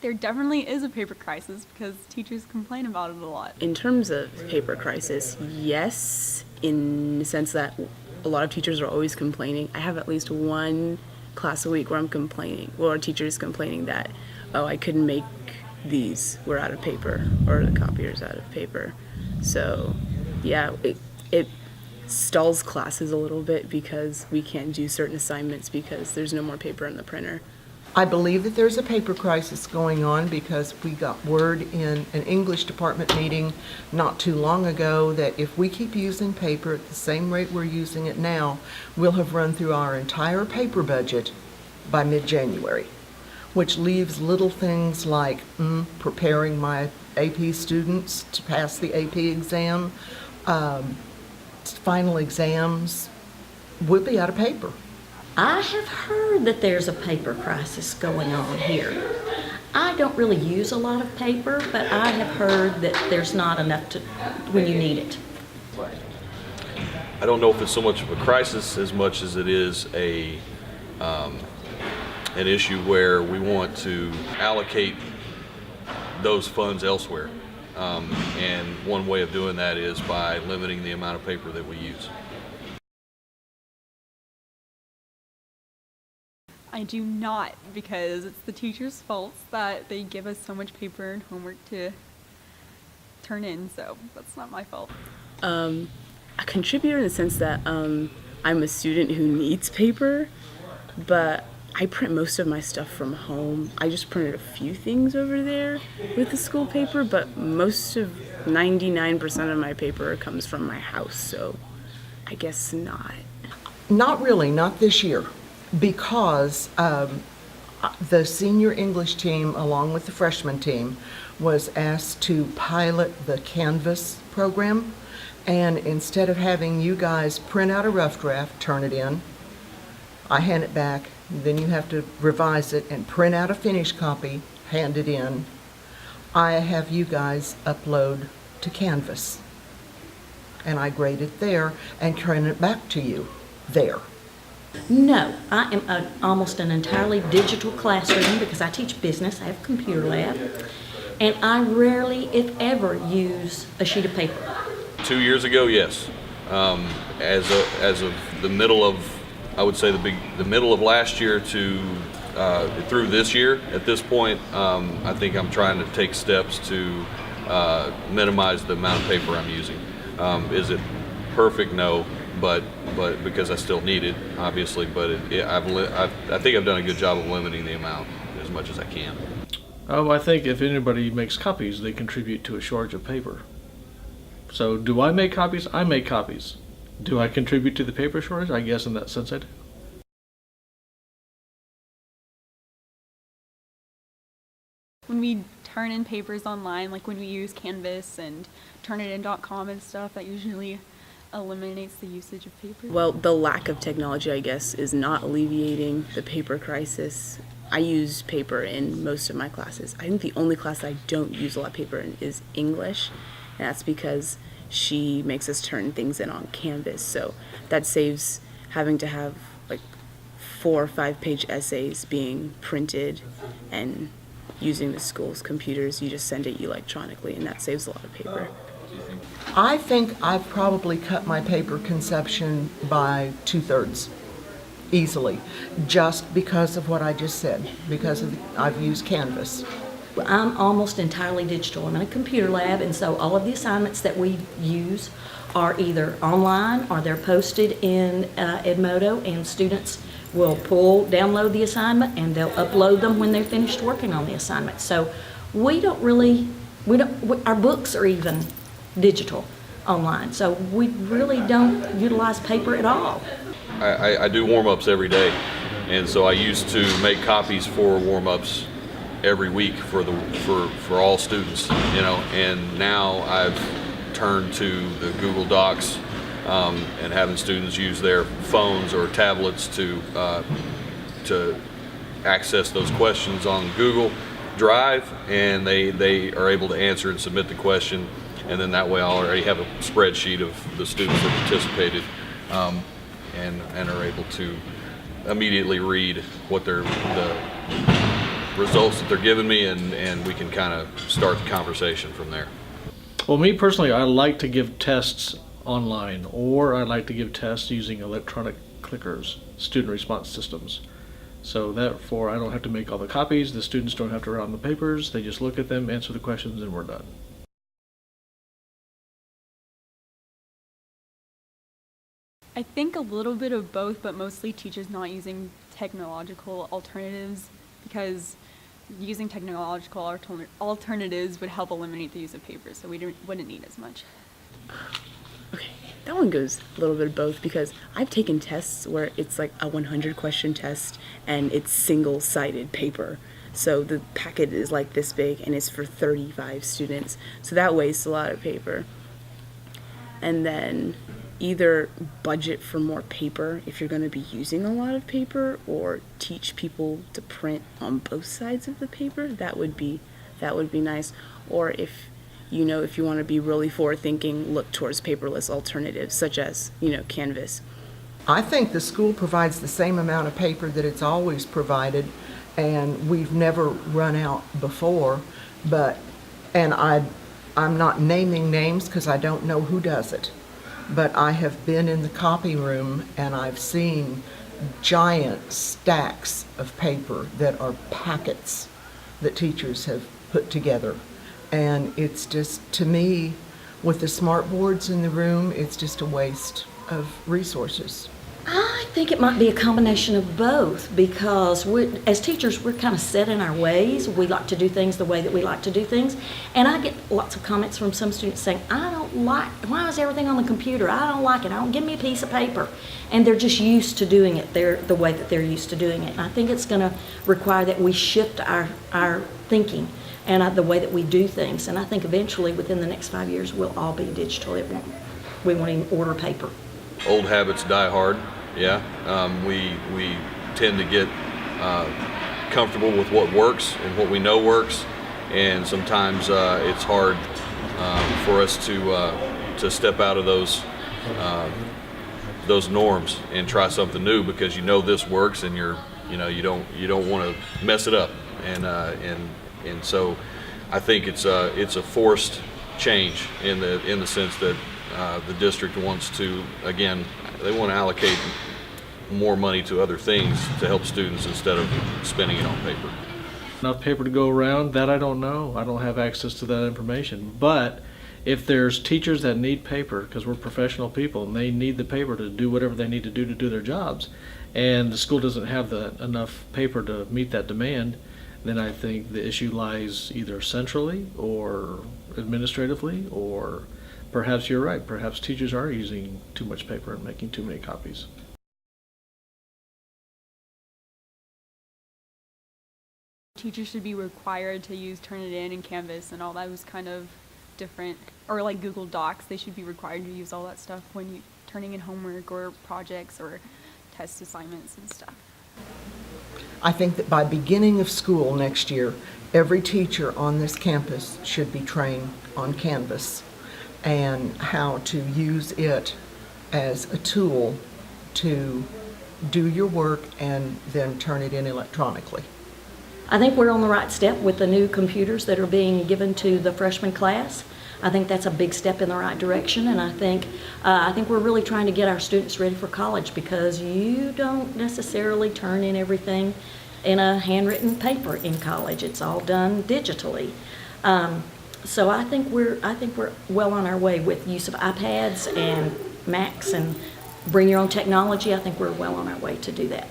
there definitely is a paper crisis because teachers complain about it a lot. In terms of paper crisis, yes, in the sense that a lot of teachers are always complaining. I have at least one class a week where I'm complaining, or our teacher is complaining that, oh, I couldn't make these, we're out of paper, or the copier's out of paper. So, yeah, it stalls classes a little bit because we can't do certain assignments because there's no more paper in the printer. I believe that there's a paper crisis going on because we got word in an English department meeting not too long ago that if we keep using paper at the same rate we're using it now, we'll have run through our entire paper budget by mid-January, which leaves little things like preparing my AP students to pass the AP exam, final exams. We'll be out of paper. I have heard that there's a paper crisis going on here. I don't really use a lot of paper, but I have heard that there's not enough to when you need it. I don't know if it's so much of a crisis as much as it is an issue where we want to allocate those funds elsewhere. And one way of doing that is by limiting the amount of paper that we use. I do not, because it's the teachers' fault that they give us so much paper and homework to turn in, so that's not my fault. A contributor in the sense that I'm a student who needs paper, but I print most of my stuff from home. I just printed a few things over there with the school paper, but most of 99% of my paper comes from my house, so I guess not. Not really, not this year, because the senior English team, along with the freshman team, was asked to pilot the Canvas program. And instead of having you guys print out a rough draft, turn it in, I hand it back, then you have to revise it and print out a finished copy, hand it in. I have you guys upload to Canvas. And I grade it there and turn it back to you there. No, I am almost an entirely digital classroom because I teach business. I have a computer lab, and I rarely, if ever, use a sheet of paper. 2 years ago, yes. As of the middle of, I would say the middle of last year to through this year. At this point, I think I'm trying to take steps to minimize the amount of paper I'm using. Is it perfect? No, but because I still need it, obviously. But I think I've done a good job of limiting the amount as much as I can. I think if anybody makes copies, they contribute to a shortage of paper. So do I make copies? I make copies. Do I contribute to the paper shortage? I guess in that sense I do. When we turn in papers online, like when we use Canvas and Turnitin.com and stuff, that usually eliminates the usage of paper. Well, the lack of technology, I guess, is not alleviating the paper crisis. I use paper in most of my classes. I think the only class I don't use a lot of paper in is English, and that's because she makes us turn things in on Canvas. So that saves having to have like 4 or 5 page essays being printed and using the school's computers. You just send it electronically, and that saves a lot of paper. I think I've probably cut my paper consumption by 2/3 easily, just because of what I just said, because I've used Canvas. I'm almost entirely digital. I'm in a computer lab, and so all of the assignments that we use are either online or they're posted in Edmodo, and students will download the assignment, and they'll upload them when they're finished working on the assignment. So our books are even digital online, so we really don't utilize paper at all. I do warm-ups every day, and so I used to make copies for warm-ups every week for all students, and now I've turned to the Google Docs and having students use their phones or tablets to access those questions on Google Drive, and they are able to answer and submit the question, and then that way I'll already have a spreadsheet of the students that participated and are able to immediately read what results that they're giving me, and we can kind of start the conversation from there. Well, me personally, I like to give tests online, or I like to give tests using electronic clickers, student response systems. So therefore, I don't have to make all the copies, the students don't have to write on the papers, they just look at them, answer the questions, and we're done. I think a little bit of both, but mostly teachers not using technological alternatives, because using technological alternatives would help eliminate the use of paper, so we wouldn't need as much. Okay, that one goes a little bit of both, because I've taken tests where it's like a 100 question test and it's single-sided paper. So the packet is like this big and it's for 35 students. So that wastes a lot of paper. And then either budget for more paper if you're going to be using a lot of paper, or teach people to print on both sides of the paper. That would be nice. Or if you want to be really forward thinking, look towards paperless alternatives such as, Canvas. I think the school provides the same amount of paper that it's always provided, and we've never run out before, and I'm not naming names because I don't know who does it, but I have been in the copy room and I've seen giant stacks of paper that are packets that teachers have put together. And it's just, to me, with the smart boards in the room, it's just a waste of resources. I think it might be a combination of both, because as teachers, we're kind of set in our ways. We like to do things the way that we like to do things. And I get lots of comments from some students saying, I don't like, why is everything on the computer? I don't like it. Give me a piece of paper. And they're just used to doing it the way that they're used to doing it. And I think it's going to require that we shift our thinking and the way that we do things. And I think eventually, within the next 5 years, we'll all be digital. We won't even order paper. Old habits die hard. Yeah, we tend to get comfortable with what works and what we know works, and sometimes it's hard for us to step out of those norms and try something new, because this works and you don't want to mess it up, and so I think it's a forced change in the sense that the district wants to, again, they want to allocate more money to other things to help students instead of spending it on paper. Enough paper to go around, that I don't know. I don't have access to that information. But if there's teachers that need paper, because we're professional people and they need the paper to do whatever they need to do their jobs, and the school doesn't have enough paper to meet that demand, then I think the issue lies either centrally or administratively, or perhaps you're right. Perhaps teachers are using too much paper and making too many copies. Teachers should be required to use Turnitin and Canvas and all those kind of different, or like Google Docs. They should be required to use all that stuff when you turning in homework or projects or test assignments and stuff. I think that by beginning of school next year, every teacher on this campus should be trained on Canvas and how to use it as a tool to do your work and then turn it in electronically. I think we're on the right step with the new computers that are being given to the freshman class. I think that's a big step in the right direction, and I think we're really trying to get our students ready for college, because you don't necessarily turn in everything in a handwritten paper in college. It's all done digitally. So I think we're well on our way with use of iPads and Macs and bring your own technology. I think we're well on our way to do that.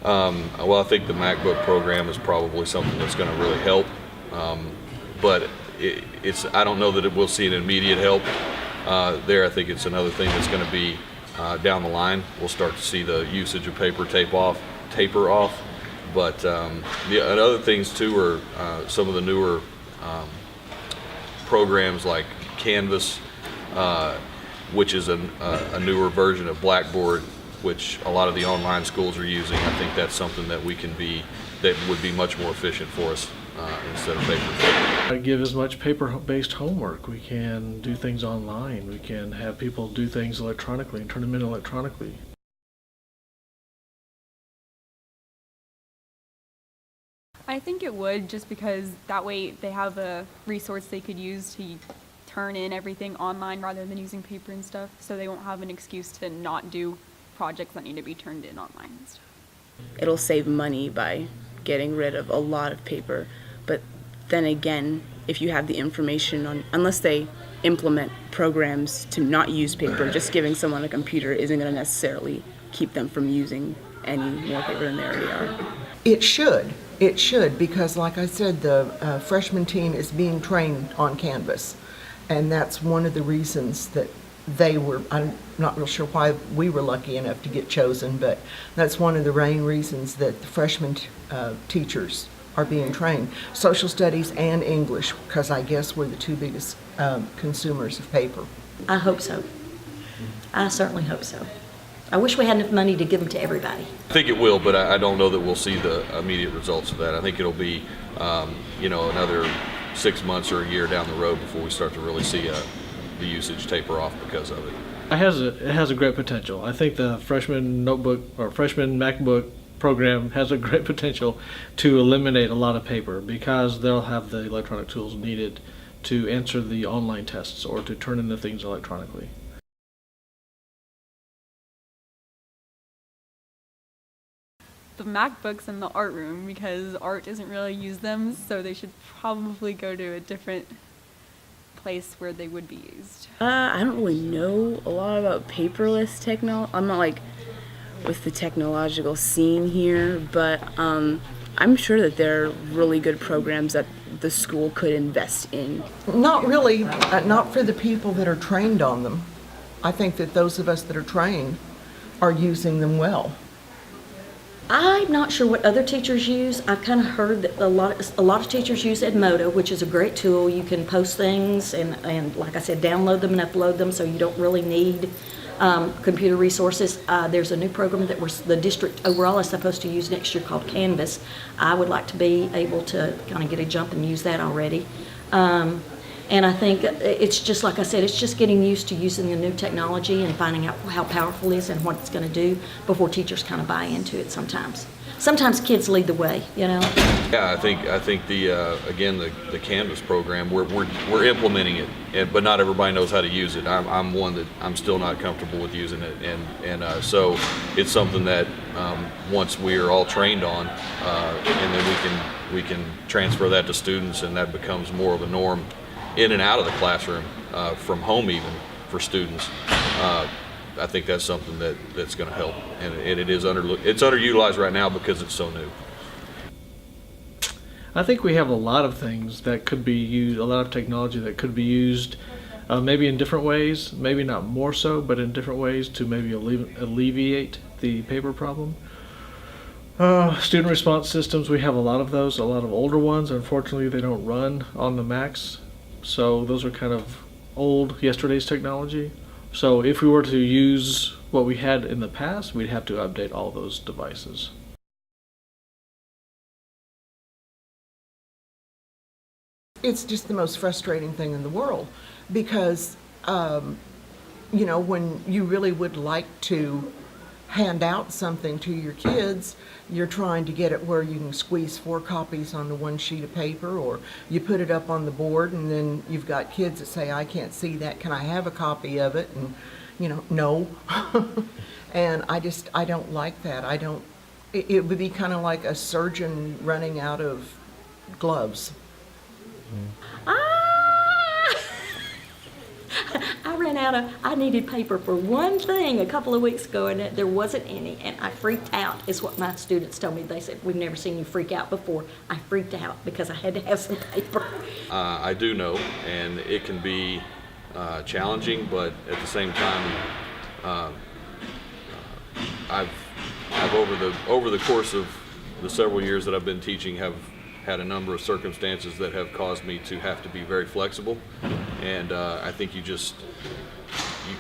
Well, I think the MacBook program is probably something that's going to really help, but I don't know that it will see an immediate help there. I think it's another thing that's going to be down the line. We'll start to see the usage of paper taper off. But and other things too are some of the newer programs like Canvas, which is a newer version of Blackboard, which a lot of the online schools are using. I think that's something that that would be much more efficient for us instead of paper. I give as much paper-based homework. We can do things online. We can have people do things electronically and turn them in electronically. I think it would, just because that way they have a resource they could use to turn in everything online rather than using paper and stuff, so they won't have an excuse to not do projects that need to be turned in online and stuff. It'll save money by getting rid of a lot of paper. But then again, if you have the information on, unless they implement programs to not use paper, just giving someone a computer isn't going to necessarily keep them from using any more paper than they already are. It should. It should, because like I said, the freshman team is being trained on Canvas. And that's one of the reasons that I'm not real sure why we were lucky enough to get chosen, but that's one of the main reasons that the freshman teachers are being trained. Social studies and English, because I guess we're the two biggest consumers of paper. I hope so. I certainly hope so. I wish we had enough money to give them to everybody. I think it will, but I don't know that we'll see the immediate results of that. I think it'll be, another 6 months or a year down the road before we start to really see the usage taper off because of it. It has a great potential. I think the freshman notebook or freshman MacBook program has a great potential to eliminate a lot of paper because they'll have the electronic tools needed to answer the online tests or to turn in the things electronically. The MacBooks in the art room, because art doesn't really use them, so they should probably go to a different place where they would be used. I don't really know a lot about paperless technology. I'm not like with the technological scene here, but I'm sure that there are really good programs that the school could invest in. Not really, not for the people that are trained on them. I think that those of us that are trained are using them well. I'm not sure what other teachers use. I've kind of heard that a lot of teachers use Edmodo, which is a great tool. You can post things and like I said, download them and upload them, so you don't really need computer resources. There's a new program that the district overall is supposed to use next year called Canvas. I would like to be able to kind of get a jump and use that already. And I think it's just like I said, it's just getting used to using the new technology and finding out how powerful it is and what it's going to do before teachers kind of buy into it sometimes. Sometimes kids lead the way, you know? Yeah, I think the Canvas program, we're implementing it, but not everybody knows how to use it. I'm one that I'm still not comfortable with using it, and so it's something that once we are all trained on, and then we can transfer that to students, and that becomes more of a norm in and out of the classroom, from home even for students. I think that's something that's going to help, and it's underutilized right now because it's so new. I think we have a lot of things that could be used, a lot of technology that could be used maybe in different ways, maybe not more so, but in different ways to maybe alleviate the paper problem. Student response systems, we have a lot of those, a lot of older ones. Unfortunately, they don't run on the Macs, so those are kind of old, yesterday's technology. So if we were to use what we had in the past, we'd have to update all those devices. It's just the most frustrating thing in the world because, when you really would like to hand out something to your kids, you're trying to get it where you can squeeze 4 copies onto one sheet of paper, or you put it up on the board and then you've got kids that say, I can't see that, can I have a copy of it? And, no. And I don't like that. It would be kind of like a surgeon running out of gloves. I needed paper for one thing a couple of weeks ago, and there wasn't any, and I freaked out, is what my students told me. They said, we've never seen you freak out before. I freaked out because I had to have some paper. I do know, and it can be challenging, but at the same time, I've over the course of the several years that I've been teaching, have had a number of circumstances that have caused me to have to be very flexible, and I think you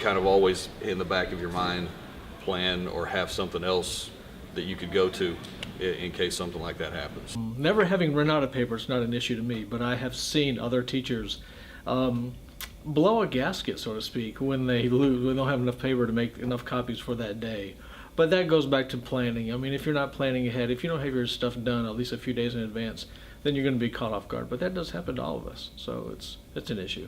kind of always in the back of your mind plan or have something else that you could go to in case something like that happens. Never having run out of paper is not an issue to me, but I have seen other teachers blow a gasket, so to speak, when they don't have enough paper to make enough copies for that day, But that goes back to planning. I mean, if you're not planning ahead, if you don't have your stuff done at least a few days in advance, then you're going to be caught off guard. But that does happen to all of us, so it's an issue.